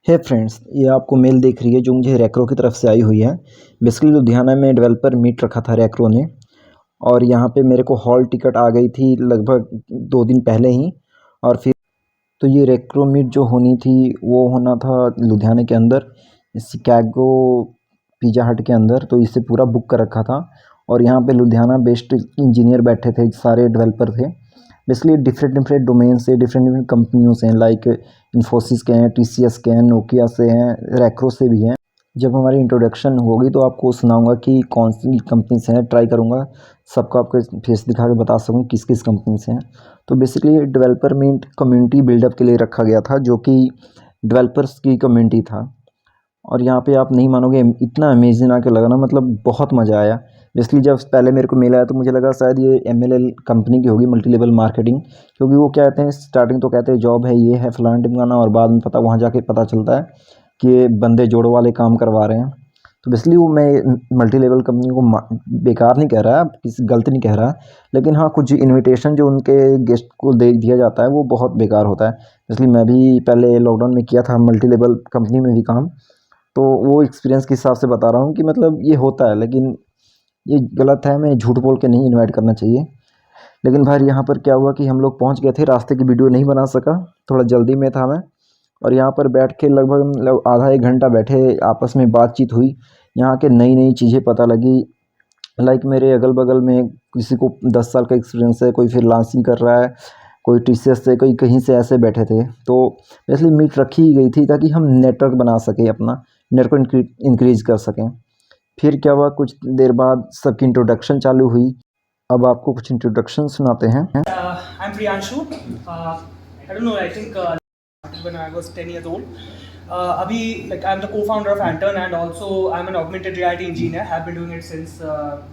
हे friends, ये आपको mail दिख रही है जो मुझे रैक्रो की तरफ से आई हुई है। बेसिकली लुधियाना में डेवलपर मीट रखा था रैक्रो ने, और यहाँ पे मेरे को हॉल टिकट आ गई थी लगभग 2 दिन पहले ही। और फिर तो ये रैक्रो मीट जो होनी थी वो होना था लुधियाना के अंदर, शिकागो पिज़्ज़ा हट के अंदर। तो इसे पूरा बुक कर रखा था, और यहाँ पे लुधियाना बेस्ड इंजीनियर बैठे थे, सारे डेवलपर थे। बेसिकली डिफरेंट डिफरेंट डोमेन से, डिफरेंट डिफरेंट कंपनियों से हैं, लाइक इन्फोसिस के हैं, टीसीएस के हैं, नोकिया से हैं, रैक्रो से भी हैं। जब हमारी इंट्रोडक्शन होगी तो आपको सुनाऊंगा कि कौन सी कंपनी से हैं। ट्राई करूंगा सबको आपको फेस दिखा के बता सकूं किस किस कंपनी से हैं। तो बेसिकली डेवलपमेंट कम्युनिटी बिल्डअप के लिए रखा गया था, जो कि डेवलपर्स की कम्युनिटी था। और यहाँ पे आप नहीं मानोगे, इतना अमेजिंग आके लगा ना, मतलब बहुत मज़ा आया। बेसिकली जब पहले मेरे को मेल आया तो मुझे लगा शायद ये MLL कंपनी की होगी, मल्टी लेवल मार्केटिंग। क्योंकि वो क्या कहते हैं, स्टार्टिंग तो कहते हैं जॉब है, ये है फलाना टिमकाना, और बाद में पता वहाँ जाके पता चलता है कि ये बंदे जोड़ों वाले काम करवा रहे हैं। तो बेसिकली वो मैं मल्टी लेवल कंपनी को बेकार नहीं कह रहा, किसी गलत नहीं कह रहा, लेकिन हाँ कुछ इन्विटेशन जो उनके गेस्ट को दे दिया जाता है वो बहुत बेकार होता है। इसलिए मैं भी पहले लॉकडाउन में किया था मल्टी लेवल कंपनी में भी काम, तो वो एक्सपीरियंस के हिसाब से बता रहा हूँ कि मतलब ये होता है, लेकिन ये गलत है। मैं झूठ बोल के नहीं इनवाइट करना चाहिए। लेकिन भाई यहाँ पर क्या हुआ कि हम लोग पहुँच गए थे, रास्ते की वीडियो नहीं बना सका, थोड़ा जल्दी में था मैं। और यहाँ पर बैठ के लगभग आधा एक घंटा बैठे, आपस में बातचीत हुई, यहाँ के नई नई चीज़ें पता लगी। लाइक मेरे अगल बगल में किसी को 10 साल का एक्सपीरियंस है, कोई फ्रीलांसिंग कर रहा है, कोई टीसीएस से, कोई कहीं से ऐसे बैठे थे। तो इसलिए मीट रखी ही गई थी ताकि हम नेटवर्क बना सकें, अपना नेटवर्क इंक्रीज कर सकें। फिर क्या हुआ, कुछ देर बाद सबकी इंट्रोडक्शन चालू हुई। अब आपको कुछ इंट्रोडक्शन सुनाते हैं। I'm Priyanshu. I don't know. I think when I was 10 years old. Abhi, like I'm the co-founder of Antern, and also I'm an augmented reality engineer. Have been doing it since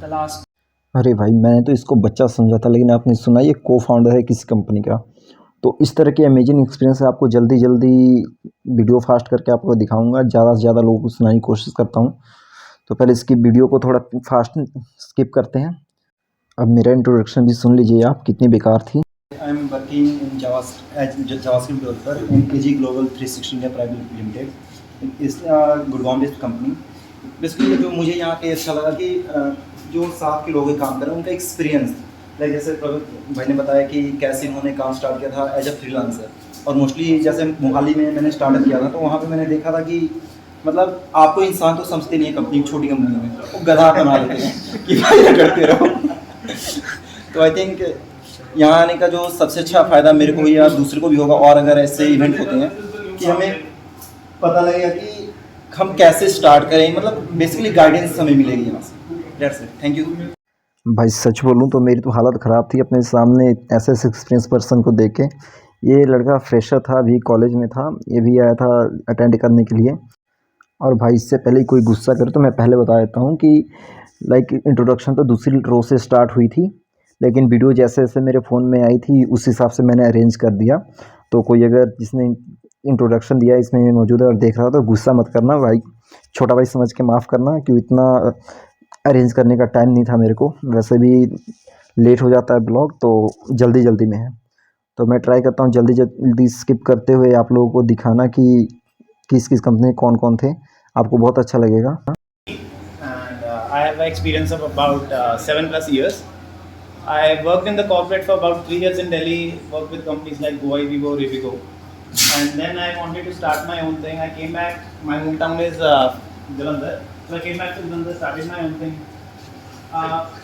the last. अरे भाई, मैंने तो इसको बच्चा समझा था, लेकिन आपने सुना ये को फाउंडर है किसी कंपनी का। तो इस तरह के अमेजिंग एक्सपीरियंस आपको जल्दी जल्दी वीडियो फास्ट करके आपको दिखाऊंगा, ज़्यादा से ज़्यादा लोगों को सुनाने की कोशिश करता हूँ। तो पहले इसकी वीडियो को थोड़ा फास्ट स्किप करते हैं। अब मेरा इंट्रोडक्शन भी सुन लीजिए आप, कितनी बेकार थी। I am working in JavaScript developer in AG Global 360 India Private Limited. इस गुड़गांव बेस्ड कंपनी। बेसिकली जो मुझे यहाँ पे अच्छा लगा कि जो साथ के लोग काम कर रहे हैं उनका एक्सपीरियंस, लाइक जैसे प्रवीण भाई ने बताया कि कैसे इन्होंने काम स्टार्ट किया था एज अ फ्रीलांसर। और मोस्टली जैसे मोहाली में मैंने स्टार्ट किया था, तो वहाँ पे मैंने देखा था कि मतलब आपको इंसान तो समझते नहीं है कंपनी, छोटी कंपनी में वो गधा बना देते हैं कि भाई करते रहो। तो आई थिंक यहाँ आने का जो सबसे अच्छा फ़ायदा मेरे को या दूसरे को भी होगा, और अगर ऐसे इवेंट होते हैं कि हमें पता लगेगा कि हम कैसे स्टार्ट करें, मतलब बेसिकली गाइडेंस हमें मिलेगी यहाँ से। That's it, thank you. भाई सच बोलूँ तो मेरी तो हालत ख़राब थी अपने सामने ऐसे एक्सपीरियंस पर्सन को देख के। ये लड़का फ्रेशर था, अभी कॉलेज में था, ये भी आया था अटेंड करने के लिए। और भाई इससे पहले कोई गुस्सा करे तो मैं पहले बता देता हूँ कि लाइक इंट्रोडक्शन तो दूसरी रो से स्टार्ट हुई थी, लेकिन वीडियो जैसे जैसे मेरे फ़ोन में आई थी उस हिसाब से मैंने अरेंज कर दिया। तो कोई अगर जिसने इंट्रोडक्शन दिया इसमें मौजूद है और देख रहा हो तो गुस्सा मत करना भाई, छोटा भाई समझ के माफ़ करना, क्यों इतना अरेंज करने का टाइम नहीं था मेरे को। वैसे भी लेट हो जाता है ब्लॉग, तो जल्दी जल्दी में है। तो मैं ट्राई करता हूँ जल्दी जल्दी स्किप करते हुए आप लोगों को दिखाना कि किस किस कंपनी कौन कौन थे, आपको बहुत अच्छा लगेगा। And I have an experience of about 7+ years. I worked in the corporate for about 3 years in Delhi, worked with companies like Goa, Vivo, Rivigo. And then I wanted to start my own thing. I came back, my hometown is Jalandhar. So I came back to Jalandhar, started my own thing.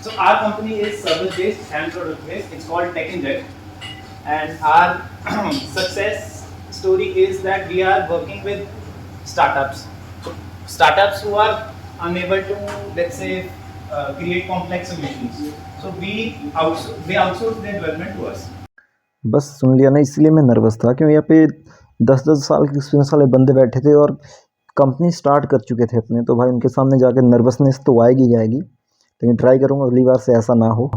So our company is service based and product based. It's called Tech Inject. And our success story is that we are working with startups. Startups who are unable to, let's say, create complex solutions. So they outsource their development to us. बस सुन लिया ना, इसलिए मैं nervous था, क्योंकि यहाँ पे 10-10 साल के एक्सपीरियंस वाले बंदे बैठे थे और कंपनी स्टार्ट कर चुके थे अपने। तो भाई उनके सामने जाकर नर्वसनेस तो आएगी ही आएगी, लेकिन ट्राई करूँगा अगली बार से ऐसा ना हो।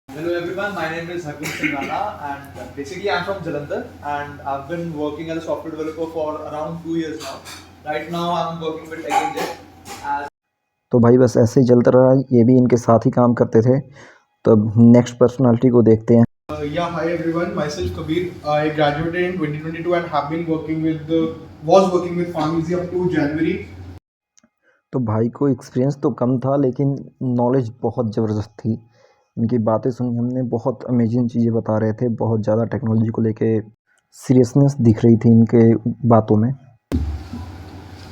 Hello everyone, my name is Hargun Singhana and basically I'm from Jalandhar and I've been working as a software developer for around 2 years now. Right now I'm working with Tech Inject. तो भाई बस ऐसे ही चलता रहा, ये भी इनके साथ ही काम करते थे। तो अब नेक्स्ट पर्सनालिटी को देखते हैं। Yeah, hi everyone, myself Kabir. I graduated in 2022 and have been working with was working with PharmEasy up to January. तो भाई को एक्सपीरियंस तो कम था लेकिन नॉलेज बहुत ज़बरदस्त थी। इनकी बातें सुनी हमने, बहुत अमेजिंग चीज़ें बता रहे थे, बहुत ज़्यादा टेक्नोलॉजी को लेके सीरियसनेस दिख रही थी इनके बातों में।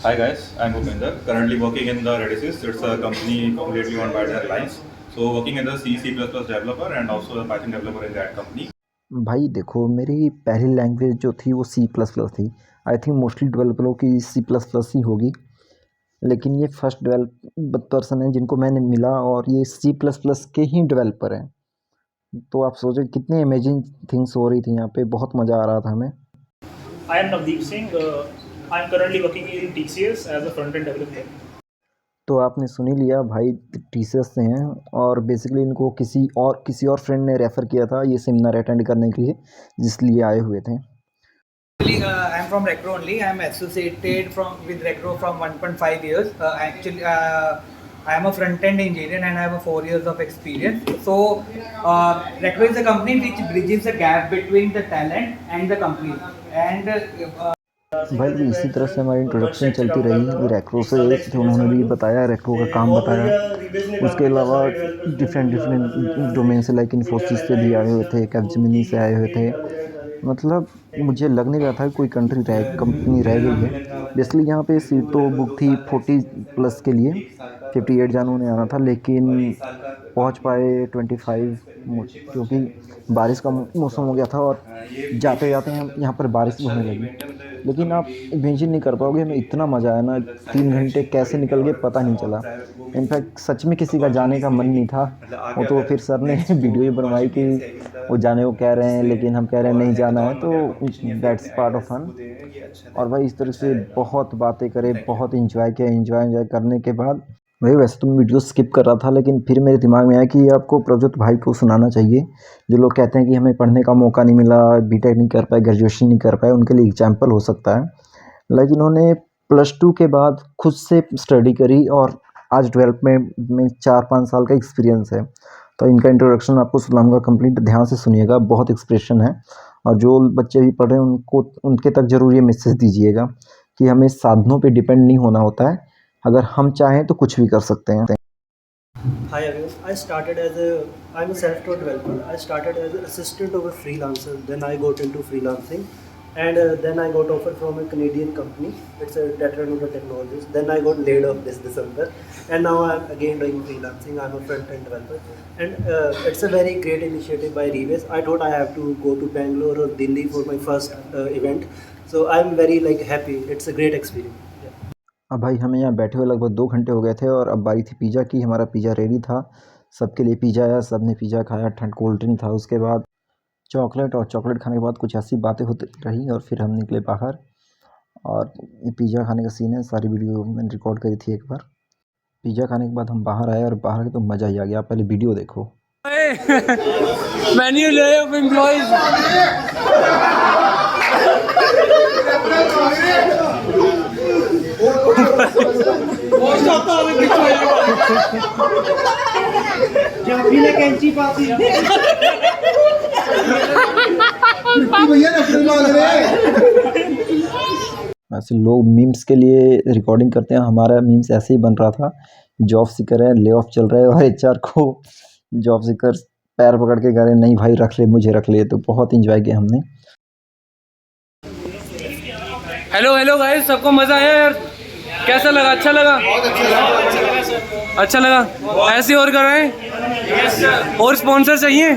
Hi guys, I'm Bhupinder, currently working in the Redisys. It's a company completely owned by the Reliance. So working as a C++ developer and also a Python developer in that company. भाई देखो, मेरी पहली language जो थी वो C++ थी। I think mostly डेवलपरों की C++ ही होगी, लेकिन ये फर्स्ट डेवलप पर्सन है जिनको मैंने मिला और ये C++ के ही डेवलपर हैं। तो आप सोचो कितनी अमेजिंग थिंग्स हो रही थी यहाँ पे, बहुत मज़ा आ रहा था हमें। I am Navdeep Singh. I am currently working in TCS as a front-end developer. तो आपने सुन ही लिया, भाई TCS से हैं और बेसिकली इनको किसी और फ्रेंड ने रेफ़र किया था ये सेमिनार अटेंड करने के लिए, जिसलिए आए हुए थे। Actually, I'm from Recro only. I'm associated with Recro from 1.5 years. I am a front-end engineer and I have 4 years of experience. So, Recro is a company which bridges the gap between the talent and the company. And भाई इसी तरह से हमारी introduction चलती रही रेक्रो से, जो उन्होंने भी बताया, रेक्रो का काम बताया। उसके अलावा डिफरेंट डोमेन से, लाइक इन्फोसिस से भी आए हुए थे, कैपजेमिनी से आए हुए थे। मतलब मुझे लग नहीं रहा था कोई कंपनी रह गई है। बेसिकली यहाँ पे सीट तो बुक थी 40+ के लिए, 58 जानों ने आना था, लेकिन पहुँच पाए 25, क्योंकि बारिश का मौसम हो गया था और जाते जाते यहाँ पर बारिश भी होने लगी। लेकिन आप इमेजिन नहीं कर पाओगे, हमें इतना मज़ा आया ना, 3 घंटे कैसे निकल गए पता नहीं चला। इनफैक्ट सच में किसी का जाने का मन नहीं था, वो तो फिर सर ने वीडियो ही बनवाई कि वो जाने को कह रहे हैं लेकिन हम कह रहे हैं नहीं जाना है, तो दैट्स पार्ट ऑफ फन। और भाई इस तरह से बहुत बातें करे, बहुत इंजॉय किया। इंजॉय करने के बाद भाई वैसे तो मैं वीडियो स्किप कर रहा था, लेकिन फिर मेरे दिमाग में आया कि आपको प्रज्योत भाई को सुनाना चाहिए। जो लोग कहते हैं कि हमें पढ़ने का मौका नहीं मिला, बीटेक नहीं कर पाए, ग्रेजुएशन नहीं कर पाए, उनके लिए एग्जाम्पल हो सकता है। लेकिन उन्होंने +2 के बाद खुद से स्टडी करी और आज डेवलपमेंट में 4-5 साल का एक्सपीरियंस है। तो इनका इंट्रोडक्शन आपको सुनाऊंगा, कंप्लीट ध्यान से सुनिएगा, बहुत एक्सप्रेशन है। और जो बच्चे भी पढ़ रहे हैं उनके तक ज़रूर ये मैसेज दीजिएगा कि हमें साधनों पे डिपेंड नहीं होना होता है, अगर हम चाहें तो कुछ भी कर सकते हैं। Hi everyone. I'm a self-taught developer. I started as an assistant of a freelancer. Then I got into freelancing, and then I got offered from a Canadian company. It's a Tetranuga Technologies. Then I got laid off this December, and now I'm again doing freelancing. I'm a front-end developer, and it's a very great initiative by Reways. I thought I have to go to Bangalore or Delhi for my first event, so I'm very happy. It's a great experience. अब भाई हमें यहाँ बैठे हुए लगभग 2 घंटे हो गए थे और अब बारी थी पिज़्ज़ा की। हमारा पिज़्ज़ा रेडी था, सबके लिए पिज़्ज़ा आया, सब ने पिज़्ज़ा खाया, ठंड कोल्ड ड्रिंक था, उसके बाद चॉकलेट, और चॉकलेट खाने के बाद कुछ ऐसी बातें होती रही और फिर हम निकले बाहर। और ये पिज़्ज़ा खाने का सीन है, सारी वीडियो मैंने रिकॉर्ड करी थी एक बार। पिज़्ज़ा खाने के बाद हम बाहर आए और बाहर के तो मज़ा ही आ गया। आप पहले वीडियो देखो। menu layer of employees. ऐसे लोग मीम्स के लिए रिकॉर्डिंग करते हैं, हमारा मीम्स ऐसे ही बन रहा था। जॉब सीकर है, ले ऑफ चल रहा है और HR को जॉब सीकर पैर पकड़ के कह रहे नहीं भाई रख ले, मुझे रख ले। तो बहुत इंजॉय किया हमने। हेलो गाइस, सबको मज़ा आया यार? कैसा लगा? अच्छा लगा? अच्छा लगा? ऐसे और कराएं? और स्पॉन्सर चाहिए?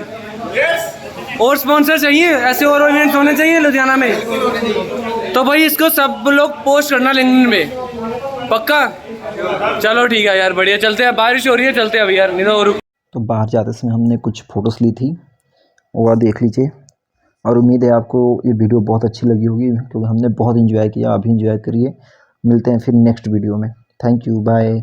और स्पॉन्सर चाहिए? ऐसे और इवेंट्स होने चाहिए लुधियाना में। तो भाई इसको सब लोग पोस्ट करना लिंक्डइन में, पक्का? चलो ठीक है यार, बढ़िया। चलते हैं, बारिश हो रही है, चलते हैं अभी यार, नहीं तो बाहर जाते समय हमने कुछ फ़ोटोज़ ली थी, वो देख लीजिए। और उम्मीद है आपको ये वीडियो बहुत अच्छी लगी होगी, क्योंकि हमने बहुत इंजॉय किया। आप भी इंजॉय करिए। मिलते हैं फिर नेक्स्ट वीडियो में। Thank you, bye.